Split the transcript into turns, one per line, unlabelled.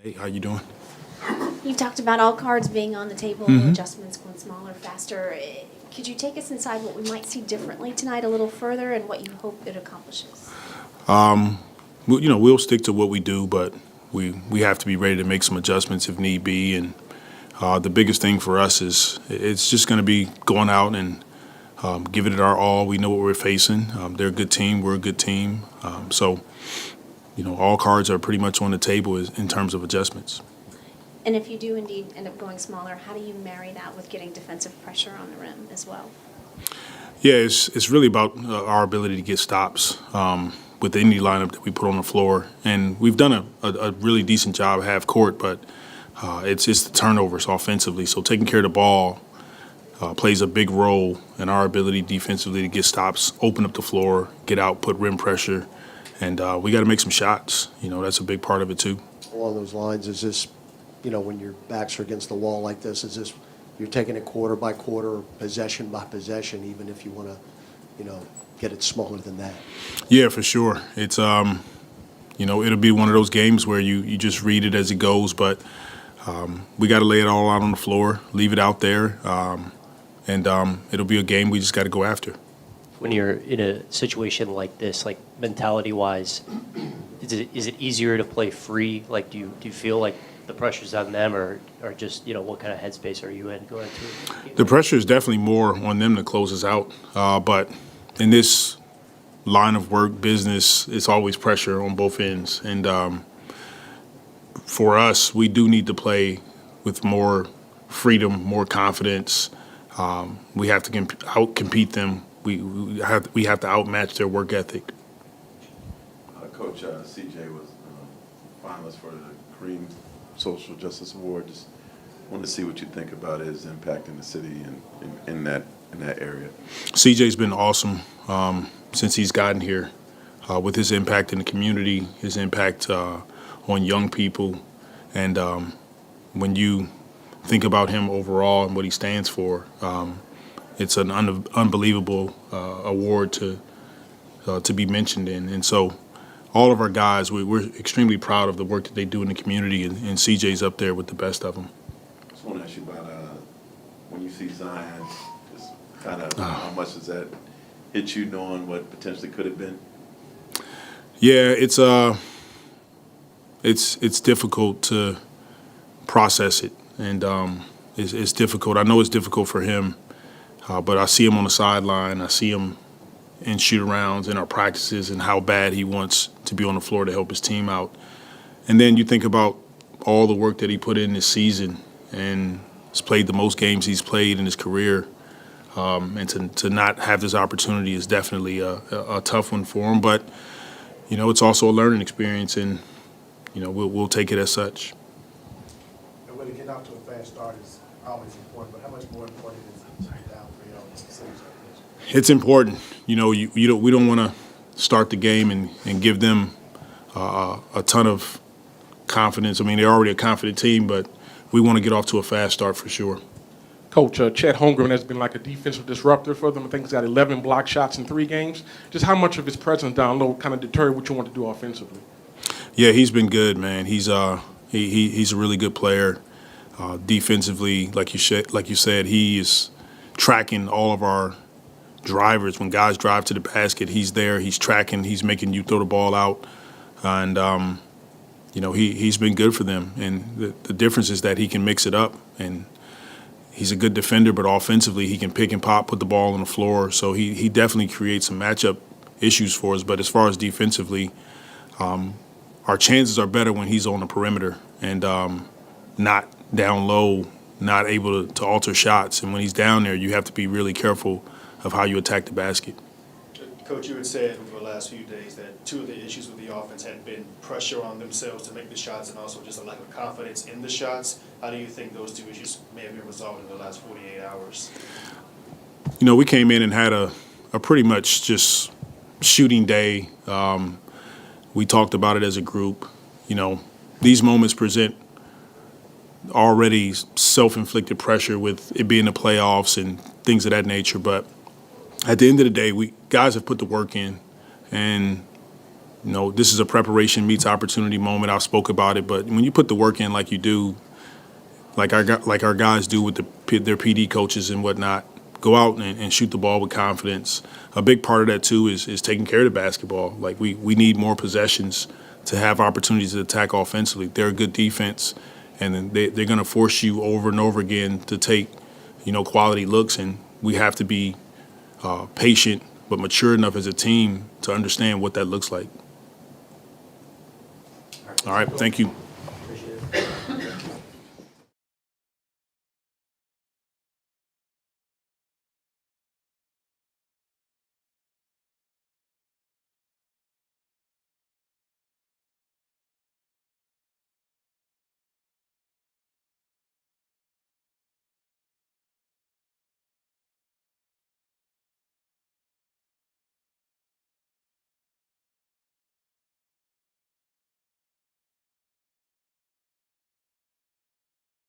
Hey, how you doing?
You've talked about all cards being on the table, adjustments going smaller, faster. Could you take us inside what we might see differently tonight a little further and what you hope it accomplishes?
We'll stick to what we do, but we have to be ready to make some adjustments if need be. And the biggest thing for us is it's just going to be going out and giving it our all. We know what we're facing. They're a good team. We're a good team. All cards are pretty much on the table in terms of adjustments.
And if you do indeed end up going smaller, how do you marry that with getting defensive pressure on the rim as well?
Yeah, it's really about our ability to get stops with any lineup that we put on the floor. And we've done a really decent job half court, but it's the turnovers offensively. So taking care of the ball plays a big role in our ability defensively to get stops, open up the floor, get out, put rim pressure. And we got to make some shots. That's a big part of it too.
Along those lines, is this, when your backs are against the wall like this, is this you're taking it quarter by quarter, possession by possession, even if you want to, get it smaller than that?
Yeah, for sure. It's, it'll be one of those games where you just read it as it goes, but we got to lay it all out on the floor, leave it out there, and it'll be a game we just got to go after.
When you're in a situation like this, like mentality-wise, is it easier to play free? Like, do you feel like the pressure's on them, or just what kind of headspace are you in going through?
The pressure is definitely more on them to close us out, but in this line of work, business, it's always pressure on both ends, and for us, we do need to play with more freedom, more confidence. We have to out-compete them. We have to outmatch their work ethic.
Coach, CJ was finalist for the Green Social Justice Award. Just wanted to see what you think about his impact in the city and in that area.
CJ's been awesome since he's gotten here, with his impact in the community, his impact on young people, and when you think about him overall and what he stands for, it's an unbelievable award to be mentioned in. And so all of our guys, we're extremely proud of the work that they do in the community, and CJ's up there with the best of them.
I just want to ask you about when you see Zion, just kind of how much does that hit you knowing what potentially could have been?
Yeah, it's difficult to process it, and it's difficult. I know it's difficult for him. But I see him on the sideline. I see him in shoot-arounds in our practices and how bad he wants to be on the floor to help his team out. And then you think about all the work that he put in this season, and has played the most games he's played in his career. And to not have this opportunity is definitely a tough one for him. But, it's also a learning experience, and, we'll take it as such.
And when you get off to a fast start is always important, but how much more important is it to get down 3-0?
It's important. We don't want to start the game and give them a ton of confidence. I mean, they're already a confident team, but we want to get off to a fast start for sure.
Coach, Chet Holmgren has been like a defensive disruptor for them. I think he's got 11 block shots in 3 games. Just how much of his presence down low kind of deterred what you want to do offensively?
Yeah, he's been good, man. He's a really good player. Defensively, like you said, he is tracking all of our drivers. When guys drive to the basket, he's there. He's tracking. He's making you throw the ball out, and he's been good for them. And the difference is that he can mix it up, and he's a good defender. But offensively, he can pick and pop, put the ball on the floor. So he definitely creates some matchup issues for us. But as far as defensively, our chances are better when he's on the perimeter and not down low, not able to alter shots. And when he's down there, you have to be really careful of how you attack the basket.
Coach, you had said over the last few days that 2 of the issues with the offense had been pressure on themselves to make the shots and also just a lack of confidence in the shots. How do you think those 2 issues may have been resolved in the last 48 hours?
We came in and had a pretty much just shooting day. We talked about it as a group. These moments present already self-inflicted pressure with it being the playoffs and things of that nature. But at the end of the day, guys have put the work in, and This is a preparation meets opportunity moment. I spoke about it, but when you put the work in like you do, like our guys do with their PD coaches and whatnot, go out and shoot the ball with confidence. A big part of that too is taking care of the basketball. Like we need more possessions to have opportunities to attack offensively. They're a good defense, and then they're going to force you over and over again to take, quality looks, and we have to be patient but mature enough as a team to understand what that looks like. All right, thank you.